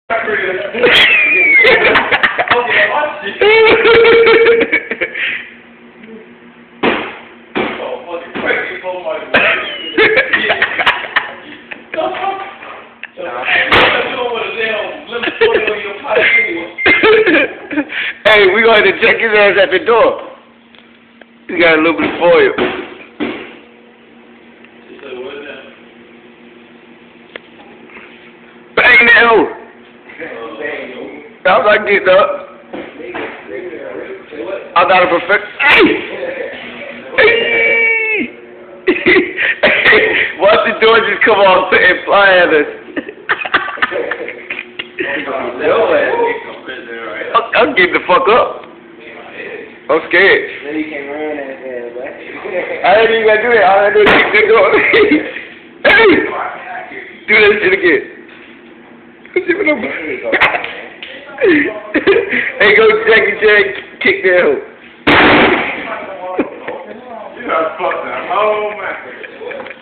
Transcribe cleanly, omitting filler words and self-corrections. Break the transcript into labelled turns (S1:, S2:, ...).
S1: Hey, we gonna have to check his ass at the door. He got a little bit of foil. Bang that hoe. That was like this, dog. I'm not a perfect. Hey! Hey! Watch the door just come off and fly at us. I'm getting the fuck up. I'm scared.
S2: Then you can't run that fast, right?
S1: I ain't even gotta do that. All I do is kick that door. Hey! Do that shit again. Hey, go Jackie Jack, kick that hoe.
S3: You done fucked that whole man.